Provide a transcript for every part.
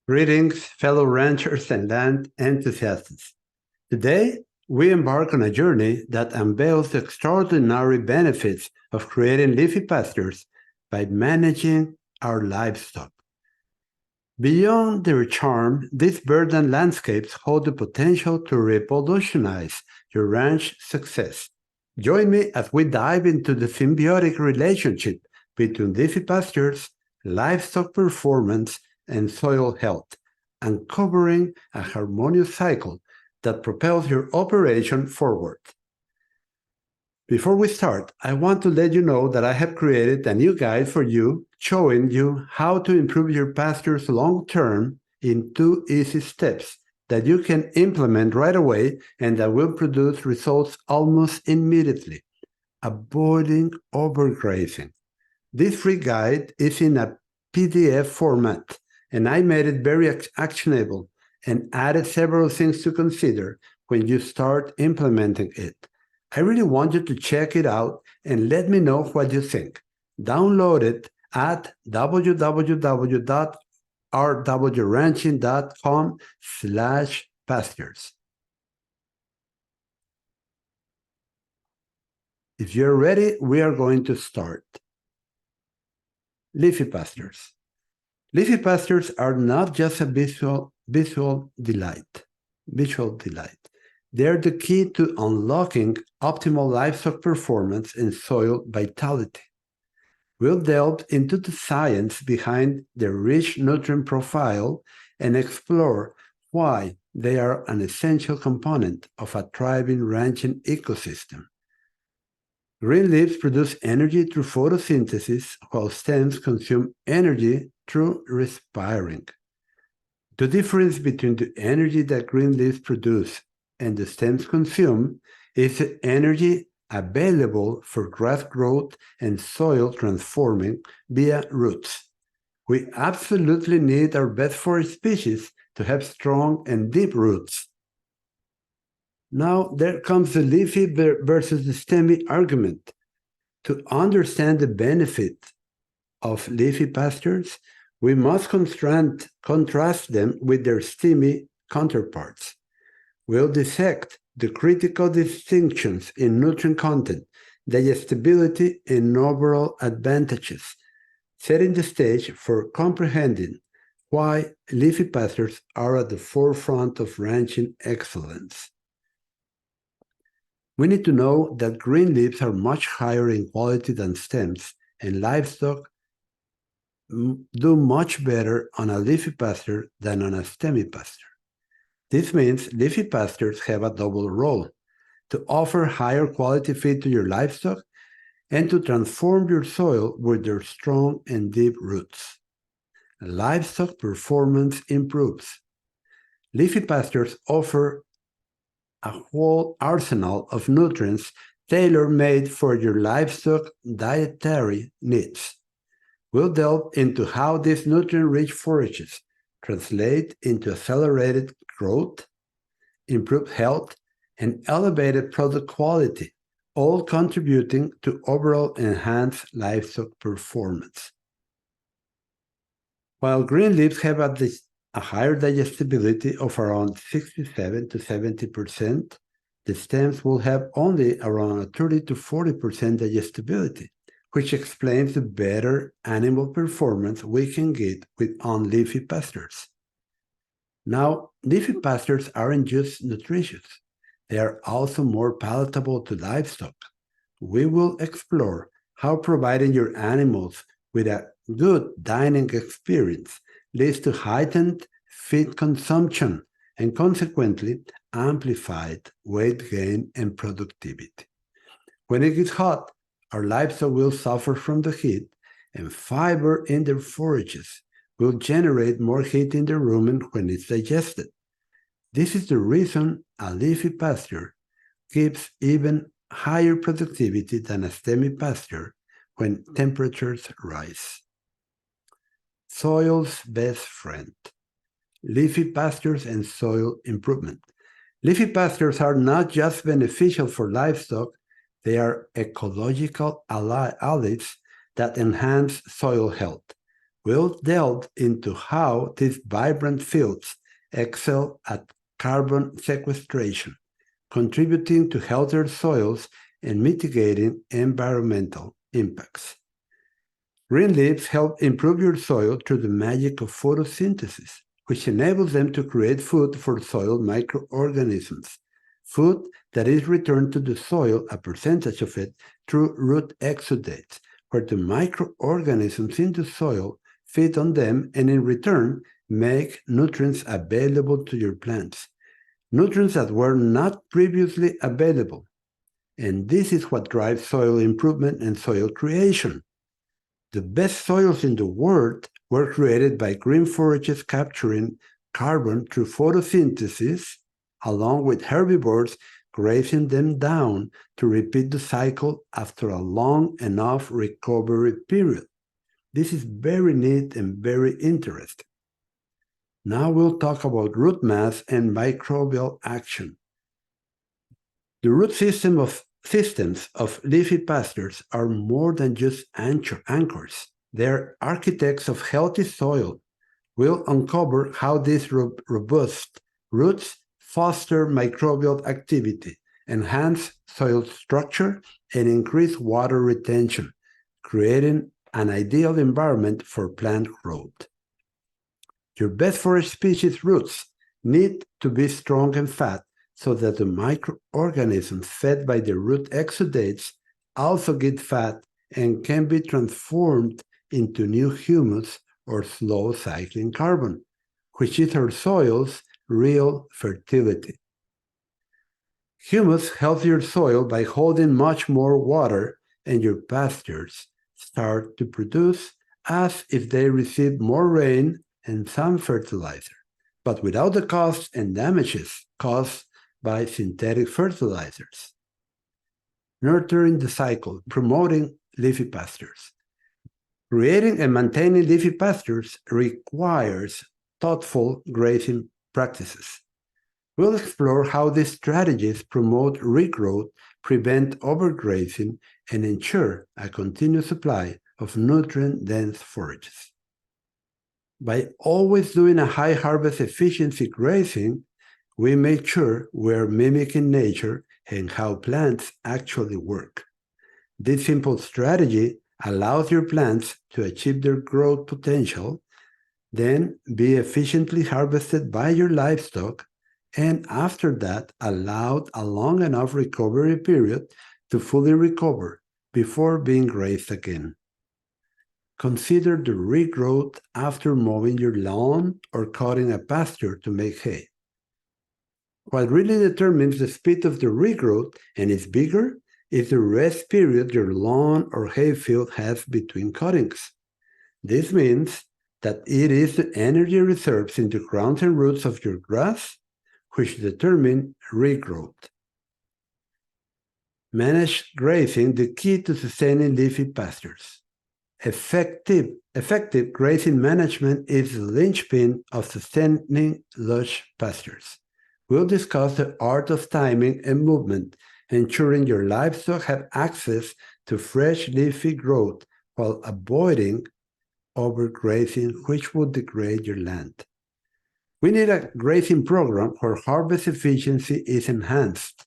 Greetings, fellow ranchers and land enthusiasts. Today, we embark on a journey that unveils the extraordinary benefits of creating leafy pastures by managing our livestock. Beyond their charm, these verdant landscapes hold the potential to revolutionize your ranch success. Join me as we dive into the symbiotic relationship between leafy pastures, livestock performance, and soil health, uncovering a harmonious cycle that propels your operation forward. Before we start, I want to let you know that I have created a new guide for you showing you how to improve your pastures long-term in 2 easy steps that you can implement right away and that will produce results almost immediately. Avoiding overgrazing. This free guide is in a PDF format, and I made it very actionable and added several things to consider when you start implementing it. I really want you to check it out and let me know what you think. Download it at www.rwranching.com/pastures. If you're ready, we are going to start. Leafy pastures. Leafy pastures are not just a visual delight. They are the key to unlocking optimal livestock performance and soil vitality. We'll delve into the science behind their rich nutrient profile and explore why they are an essential component of a thriving ranching ecosystem. Green leaves produce energy through photosynthesis, while stems consume energy through respiring. The difference between the energy that green leaves produce and the stems consume is the energy available for grass growth and soil transforming via roots. We absolutely need our best forest species to have strong and deep roots. Now, there comes the leafy versus the stemmy argument. To understand the benefit of leafy pastures, we must contrast them with their stemmy counterparts. We'll dissect the critical distinctions in nutrient content, digestibility, and overall advantages, setting the stage for comprehending why leafy pastures are at the forefront of ranching excellence. We need to know that green leaves are much higher in quality than stems, and livestock do much better on a leafy pasture than on a stemmy pasture. This means leafy pastures have a double role: to offer higher quality feed to your livestock and to transform your soil with their strong and deep roots. Livestock performance improves. Leafy pastures offer a whole arsenal of nutrients tailor-made for your livestock dietary needs. We'll delve into how these nutrient-rich forages translate into accelerated growth, improved health, and elevated product quality, all contributing to overall enhanced livestock performance. While green leaves have at least a higher digestibility of around 67 to 70%, the stems will have only around a 30 to 40% digestibility, which explains the better animal performance we can get with leafy pastures. Now, leafy pastures aren't just nutritious, they are also more palatable to livestock. We will explore how providing your animals with a good dining experience leads to heightened feed consumption and consequently amplified weight gain and productivity. When it gets hot, our livestock will suffer from the heat, and fiber in their forages will generate more heat in the rumen when it's digested. This is the reason a leafy pasture gives even higher productivity than a stemmy pasture when temperatures rise. Soil's best friend. Leafy pastures and soil improvement. Leafy pastures are not just beneficial for livestock, they are ecological allies that enhance soil health. we'll delve into how these vibrant fields excel at carbon sequestration, contributing to healthier soils and mitigating environmental impacts. Green leaves help improve your soil through the magic of photosynthesis, which enables them to create food for soil microorganisms, food that is returned to the soil, a percentage of it, through root exudates, where the microorganisms in the soil feed on them and in return make nutrients available to your plants, nutrients that were not previously available. And this is what drives soil improvement and soil creation. The best soils in the world were created by green forages capturing carbon through photosynthesis, along with herbivores grazing them down to repeat the cycle after a long enough recovery period. This is very neat and very interesting. Now we'll talk about root mass and microbial action. The root systems of leafy pastures are more than just anchors. They're architects of healthy soil. We'll uncover how these robust roots foster microbial activity, enhance soil structure, and increase water retention, creating an ideal environment for plant growth. Your best forage species roots need to be strong and fat so that the microorganisms fed by the root exudates also get fat and can be transformed into new humus or slow cycling carbon, which is our soil's real fertility. Humus helps your soil by holding much more water, and your pastures start to produce as if they receive more rain and some fertilizer, but without the costs and damages caused by synthetic fertilizers. Nurturing the cycle, promoting leafy pastures. Creating and maintaining leafy pastures requires thoughtful grazing practices. We'll explore how these strategies promote regrowth, prevent overgrazing, and ensure a continuous supply of nutrient-dense forages. By always doing a high harvest efficiency grazing, we make sure we're mimicking nature and how plants actually work. This simple strategy allows your plants to achieve their growth potential, then be efficiently harvested by your livestock, and after that allowed a long enough recovery period to fully recover before being grazed again. Consider the regrowth after mowing your lawn or cutting a pasture to make hay. What really determines the speed of the regrowth and is bigger is the rest period your lawn or hay field has between cuttings. This means that it is the energy reserves in the ground and roots of your grass which determine regrowth. Managed grazing, the key to sustaining leafy pastures. Effective grazing management is the linchpin of sustaining lush pastures. We'll discuss the art of timing and movement, ensuring your livestock have access to fresh leafy growth while avoiding overgrazing, which would degrade your land. We need a grazing program where harvest efficiency is enhanced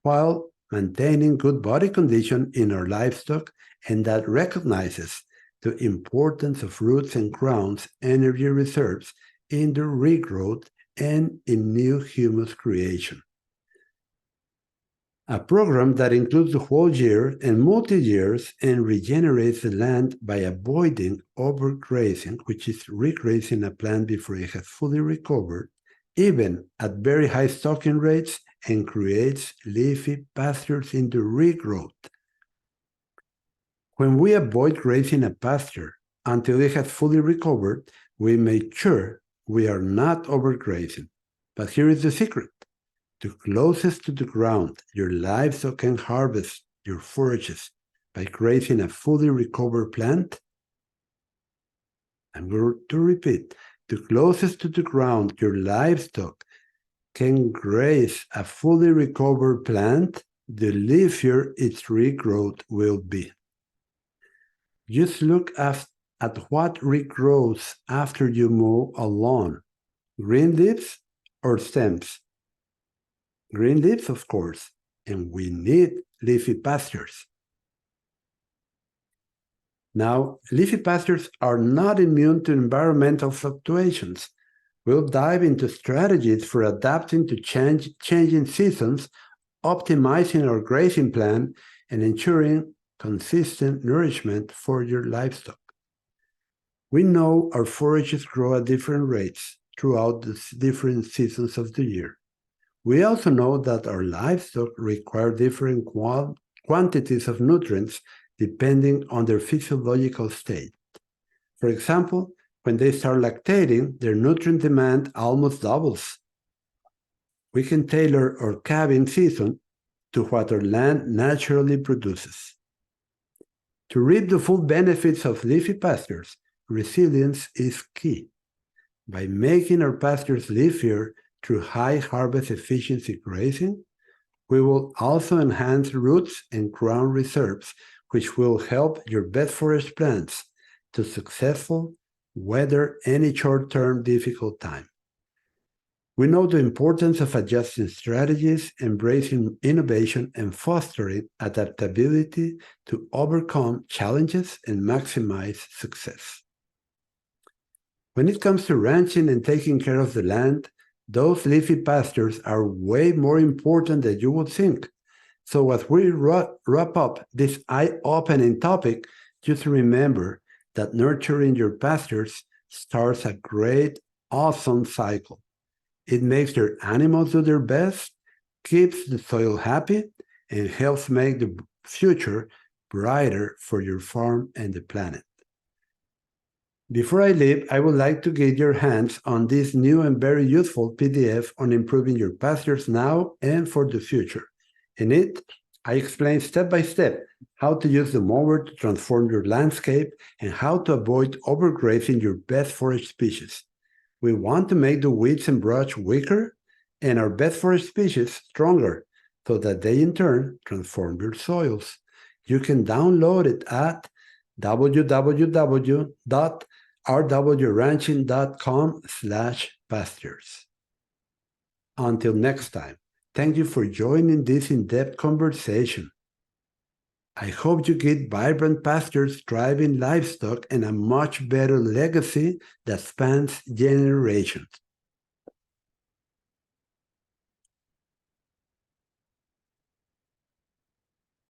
while maintaining good body condition in our livestock, and that recognizes the importance of roots and crowns energy reserves in the regrowth and in new humus creation. A program that includes the whole year and multi-years and regenerates the land by avoiding overgrazing, which is regrazing a plant before it has fully recovered, even at very high stocking rates, and creates leafy pastures in the regrowth. When we avoid grazing a pasture until it has fully recovered, we make sure we are not overgrazing. But here is the secret. The closest to the ground your livestock can harvest your forages by grazing a fully recovered plant. I'm going to repeat. The closest to the ground your livestock can graze a fully recovered plant, the leafier its regrowth will be. Just look at at what regrows after you mow a lawn. Green leaves or stems? Green leaves, of course, and we need leafy pastures. Now, leafy pastures are not immune to environmental fluctuations. We'll dive into strategies for adapting to changing seasons, optimizing our grazing plan, and ensuring consistent nourishment for your livestock. We know our forages grow at different rates throughout the different seasons of the year. We also know that our livestock require different quantities of nutrients depending on their physiological state. For example, when they start lactating, their nutrient demand almost doubles. We can tailor our calving season to what our land naturally produces. To reap the full benefits of leafy pastures, resilience is key. By making our pastures leafier through high harvest efficiency grazing, we will also enhance roots and crown reserves, which will help your bed forage plants to successfully weather any short-term difficult time. We know the importance of adjusting strategies, embracing innovation, and fostering adaptability to overcome challenges and maximize success. When it comes to ranching and taking care of the land, those leafy pastures are way more important than you would think. So as we wrap up this eye-opening topic, just remember that nurturing your pastures starts a great, awesome cycle. It makes your animals do their best, keeps the soil happy, and helps make the future brighter for your farm and the planet. Before I leave, I would like to get your hands on this new and very useful PDF on improving your pastures now and for the future. In it, I explain step by step how to use the mower to transform your landscape and how to avoid overgrazing your best forage species. We want to make the weeds and brush weaker and our best forage species stronger so that they in turn transform your soils. You can download it at www.rwranching.com/pastures. Until next time, thank you for joining this in-depth conversation. I hope you get vibrant pastures, thriving livestock, and a much better legacy that spans generations.